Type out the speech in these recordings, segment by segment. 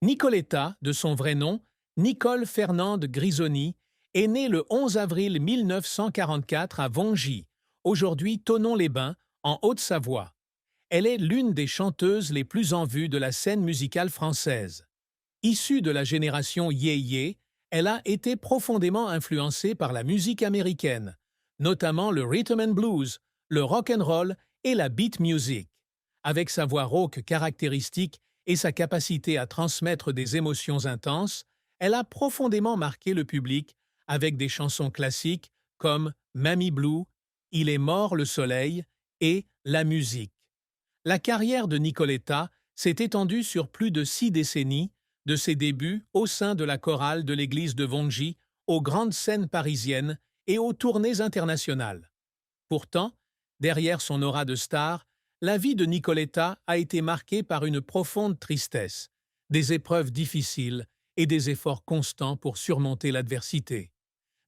Nicoletta, de son vrai nom, Nicole Fernande Grisoni, est née le 11 avril 1944 à Vongy, aujourd'hui Thonon-les-Bains, en Haute-Savoie. Elle est l'une des chanteuses les plus en vue de la scène musicale française. Issue de la génération Yé-Yé, elle a été profondément influencée par la musique américaine, notamment le rhythm and blues, le rock and roll et la beat music. Avec sa voix rauque caractéristique et sa capacité à transmettre des émotions intenses, elle a profondément marqué le public avec des chansons classiques comme Mamie Blue, Il est mort le soleil et La musique. La carrière de Nicoletta s'est étendue sur plus de 6 décennies, de ses débuts au sein de la chorale de l'église de Vongy aux grandes scènes parisiennes et aux tournées internationales. Pourtant, derrière son aura de star, la vie de Nicoletta a été marquée par une profonde tristesse, des épreuves difficiles et des efforts constants pour surmonter l'adversité.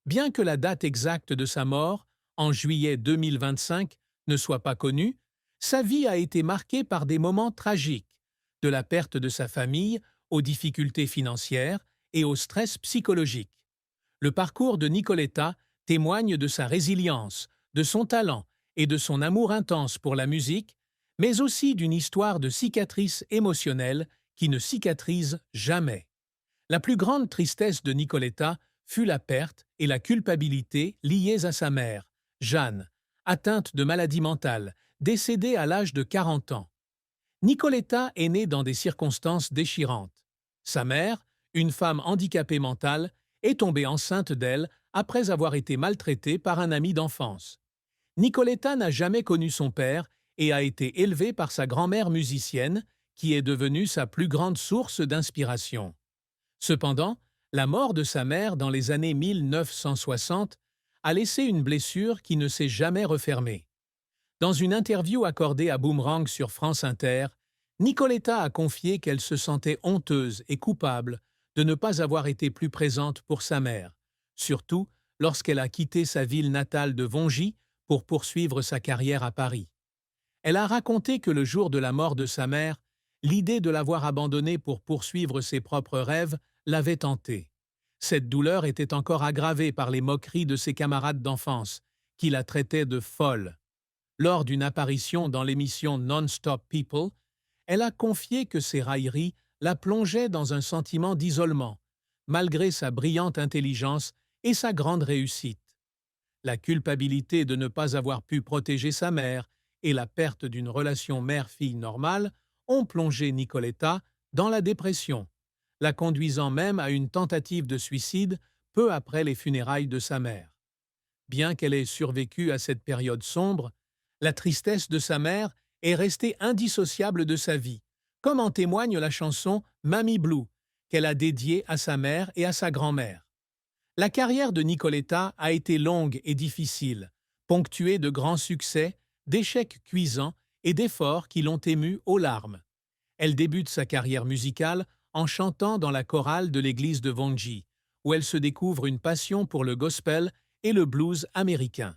Bien que la date exacte de sa mort, en juillet 2025, ne soit pas connue, sa vie a été marquée par des moments tragiques, de la perte de sa famille aux difficultés financières et au stress psychologique. Le parcours de Nicoletta témoigne de sa résilience, de son talent et de son amour intense pour la musique, mais aussi d'une histoire de cicatrices émotionnelles qui ne cicatrise jamais. La plus grande tristesse de Nicoletta fut la perte et la culpabilité liées à sa mère, Jeanne, atteinte de maladie mentale, décédée à l'âge de 40 ans. Nicoletta est née dans des circonstances déchirantes. Sa mère, une femme handicapée mentale, est tombée enceinte d'elle après avoir été maltraitée par un ami d'enfance. Nicoletta n'a jamais connu son père et a été élevée par sa grand-mère musicienne, qui est devenue sa plus grande source d'inspiration. Cependant, la mort de sa mère dans les années 1960 a laissé une blessure qui ne s'est jamais refermée. Dans une interview accordée à Boomerang sur France Inter, Nicoletta a confié qu'elle se sentait honteuse et coupable de ne pas avoir été plus présente pour sa mère, surtout lorsqu'elle a quitté sa ville natale de Vongy pour poursuivre sa carrière à Paris. Elle a raconté que le jour de la mort de sa mère, l'idée de l'avoir abandonnée pour poursuivre ses propres rêves l'avait tentée. Cette douleur était encore aggravée par les moqueries de ses camarades d'enfance, qui la traitaient de folle. Lors d'une apparition dans l'émission Non-Stop People, elle a confié que ces railleries la plongeaient dans un sentiment d'isolement, malgré sa brillante intelligence et sa grande réussite. La culpabilité de ne pas avoir pu protéger sa mère et la perte d'une relation mère-fille normale ont plongé Nicoletta dans la dépression, la conduisant même à une tentative de suicide peu après les funérailles de sa mère. Bien qu'elle ait survécu à cette période sombre, la tristesse de sa mère est restée indissociable de sa vie, comme en témoigne la chanson Mamie Blue, qu'elle a dédiée à sa mère et à sa grand-mère. La carrière de Nicoletta a été longue et difficile, ponctuée de grands succès, d'échecs cuisants et d'efforts qui l'ont émue aux larmes. Elle débute sa carrière musicale en chantant dans la chorale de l'église de Vongy, où elle se découvre une passion pour le gospel et le blues américain.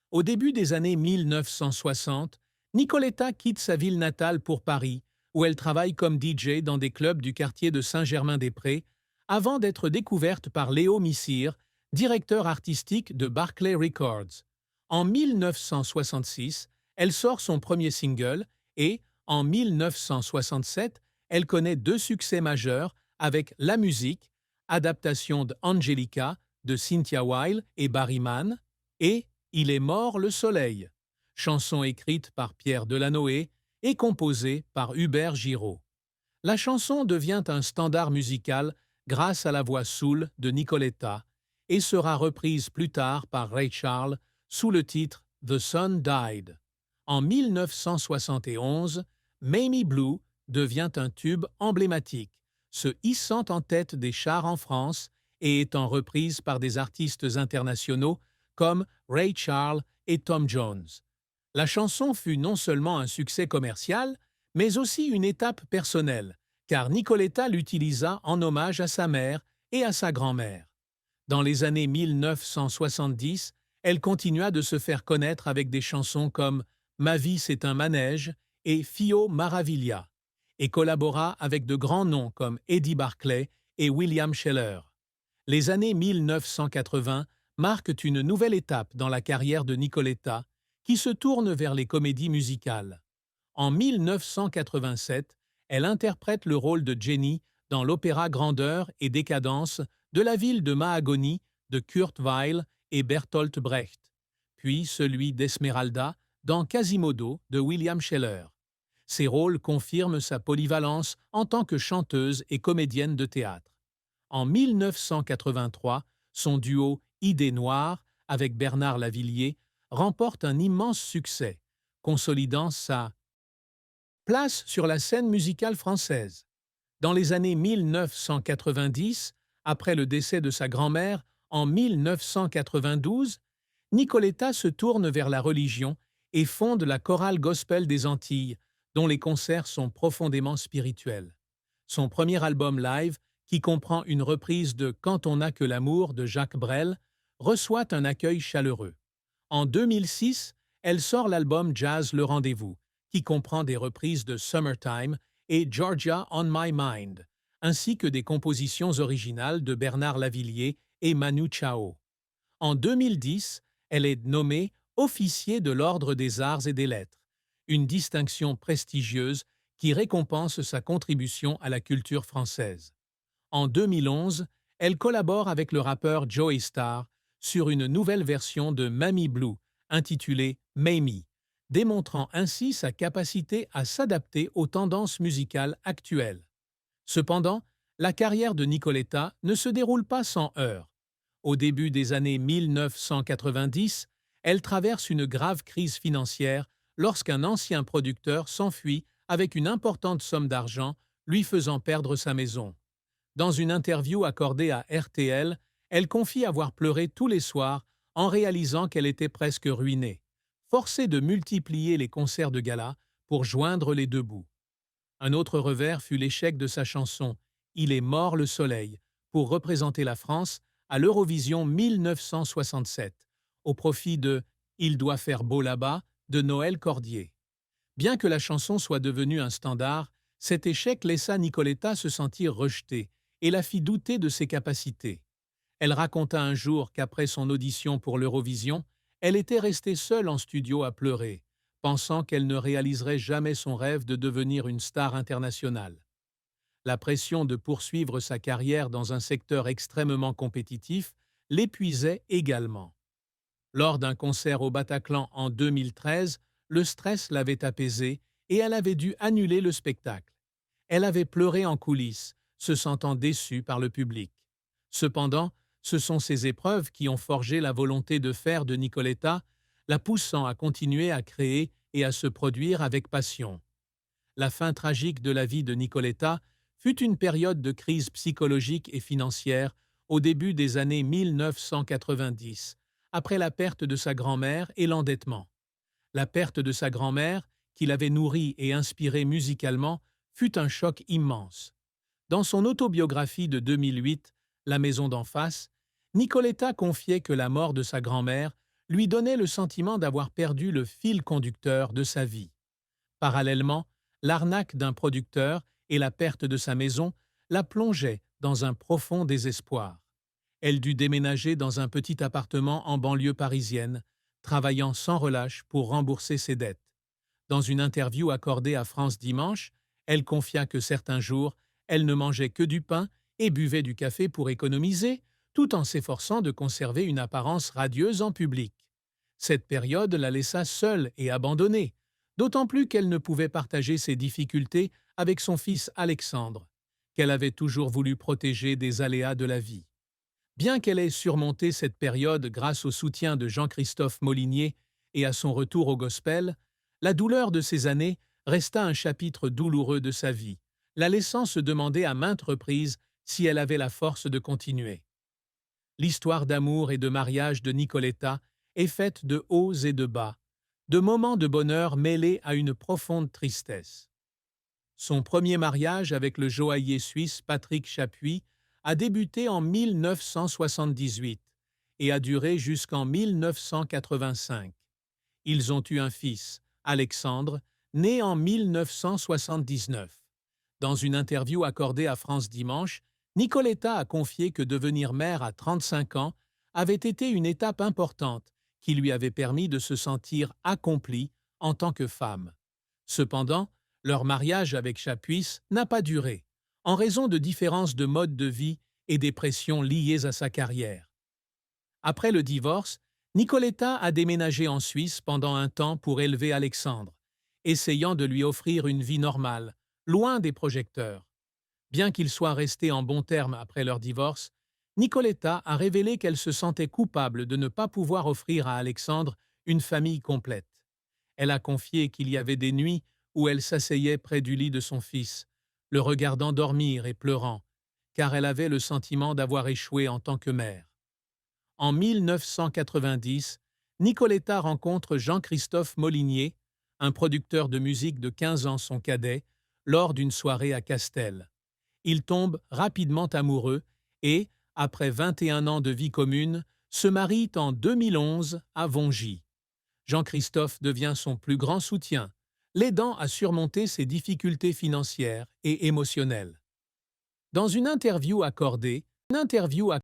Au début des années 1960, Nicoletta quitte sa ville natale pour Paris, où elle travaille comme DJ dans des clubs du quartier de Saint-Germain-des-Prés, avant d'être découverte par Léo Missire, directeur artistique de Barclay Records. En 1966, elle sort son premier single et, en 1967, elle connaît 2 succès majeurs avec La musique, adaptation de Angelica de Cynthia Weil et Barry Mann, et Il est mort le soleil, chanson écrite par Pierre Delanoë et composée par Hubert Giraud. La chanson devient un standard musical grâce à la voix soul de Nicoletta et sera reprise plus tard par Ray Charles sous le titre The Sun Died. En 1971, Mamie Blue devient un tube emblématique, se hissant en tête des charts en France et étant reprise par des artistes internationaux comme Ray Charles et Tom Jones. La chanson fut non seulement un succès commercial, mais aussi une étape personnelle, car Nicoletta l'utilisa en hommage à sa mère et à sa grand-mère. Dans les années 1970, elle continua de se faire connaître avec des chansons comme Ma vie c'est un manège et Fio Maravilla, et collabora avec de grands noms comme Eddie Barclay et William Sheller. Les années 1980 marquent une nouvelle étape dans la carrière de Nicoletta, qui se tourne vers les comédies musicales. En 1987, elle interprète le rôle de Jenny dans l'opéra Grandeur et décadence de la ville de Mahagoni de Kurt Weill et Bertolt Brecht, puis celui d'Esmeralda dans Quasimodo de William Sheller. Ces rôles confirment sa polyvalence en tant que chanteuse et comédienne de théâtre. En 1983, son duo Idée noire avec Bernard Lavilliers remporte un immense succès, consolidant sa place sur la scène musicale française. Dans les années 1990, après le décès de sa grand-mère en 1992, Nicoletta se tourne vers la religion et fonde la chorale gospel des Antilles, dont les concerts sont profondément spirituels. Son premier album live, qui comprend une reprise de Quand on n'a que l'amour de Jacques Brel, reçoit un accueil chaleureux. En 2006, elle sort l'album Jazz Le Rendez-vous, qui comprend des reprises de Summertime et Georgia on My Mind, ainsi que des compositions originales de Bernard Lavilliers et Manu Chao. En 2010, elle est nommée officier de l'Ordre des Arts et des Lettres, une distinction prestigieuse qui récompense sa contribution à la culture française. En 2011, elle collabore avec le rappeur Joey Starr sur une nouvelle version de Mamie Blue, intitulée Mamie, démontrant ainsi sa capacité à s'adapter aux tendances musicales actuelles. Cependant, la carrière de Nicoletta ne se déroule pas sans heurts. Au début des années 1990, elle traverse une grave crise financière lorsqu'un ancien producteur s'enfuit avec une importante somme d'argent, lui faisant perdre sa maison. Dans une interview accordée à RTL, elle confie avoir pleuré tous les soirs en réalisant qu'elle était presque ruinée, forcée de multiplier les concerts de gala pour joindre les deux bouts. Un autre revers fut l'échec de sa chanson « Il est mort le soleil » pour représenter la France à l'Eurovision 1967, au profit de « Il doit faire beau là-bas » de Noël Cordier. Bien que la chanson soit devenue un standard, cet échec laissa Nicoletta se sentir rejetée et la fit douter de ses capacités. Elle raconta un jour qu'après son audition pour l'Eurovision, elle était restée seule en studio à pleurer, pensant qu'elle ne réaliserait jamais son rêve de devenir une star internationale. La pression de poursuivre sa carrière dans un secteur extrêmement compétitif l'épuisait également. Lors d'un concert au Bataclan en 2013, le stress l'avait apaisée et elle avait dû annuler le spectacle. Elle avait pleuré en coulisses, se sentant déçue par le public. Cependant, ce sont ces épreuves qui ont forgé la volonté de faire de Nicoletta, la poussant à continuer à créer et à se produire avec passion. La fin tragique de la vie de Nicoletta fut une période de crise psychologique et financière au début des années 1990, après la perte de sa grand-mère et l'endettement. La perte de sa grand-mère, qui l'avait nourrie et inspirée musicalement, fut un choc immense. Dans son autobiographie de 2008, La maison d'en face, Nicoletta confiait que la mort de sa grand-mère lui donnait le sentiment d'avoir perdu le fil conducteur de sa vie. Parallèlement, l'arnaque d'un producteur et la perte de sa maison la plongeaient dans un profond désespoir. Elle dut déménager dans un petit appartement en banlieue parisienne, travaillant sans relâche pour rembourser ses dettes. Dans une interview accordée à France Dimanche, elle confia que certains jours, elle ne mangeait que du pain et buvait du café pour économiser, tout en s'efforçant de conserver une apparence radieuse en public. Cette période la laissa seule et abandonnée, d'autant plus qu'elle ne pouvait partager ses difficultés avec son fils Alexandre, qu'elle avait toujours voulu protéger des aléas de la vie. Bien qu'elle ait surmonté cette période grâce au soutien de Jean-Christophe Molinier et à son retour au gospel, la douleur de ces années resta un chapitre douloureux de sa vie, la laissant se demander à maintes reprises si elle avait la force de continuer. L'histoire d'amour et de mariage de Nicoletta est faite de hauts et de bas, de moments de bonheur mêlés à une profonde tristesse. Son premier mariage avec le joaillier suisse Patrick Chapuis a débuté en 1978 et a duré jusqu'en 1985. Ils ont eu un fils, Alexandre, né en 1979. Dans une interview accordée à France Dimanche, Nicoletta a confié que devenir mère à 35 ans avait été une étape importante qui lui avait permis de se sentir accomplie en tant que femme. Cependant, leur mariage avec Chapuis n'a pas duré, en raison de différences de mode de vie et des pressions liées à sa carrière. Après le divorce, Nicoletta a déménagé en Suisse pendant un temps pour élever Alexandre, essayant de lui offrir une vie normale, loin des projecteurs. Bien qu'ils soient restés en bons termes après leur divorce, Nicoletta a révélé qu'elle se sentait coupable de ne pas pouvoir offrir à Alexandre une famille complète. Elle a confié qu'il y avait des nuits où elle s'asseyait près du lit de son fils, le regardant dormir et pleurant, car elle avait le sentiment d'avoir échoué en tant que mère. En 1990, Nicoletta rencontre Jean-Christophe Molinier, un producteur de musique de 15 ans son cadet, lors d'une soirée à Castel. Ils tombent rapidement amoureux et, après 21 ans de vie commune, se marient en 2011 à Vongy. Jean-Christophe devient son plus grand soutien, l'aidant à surmonter ses difficultés financières et émotionnelles. Dans une interview accordée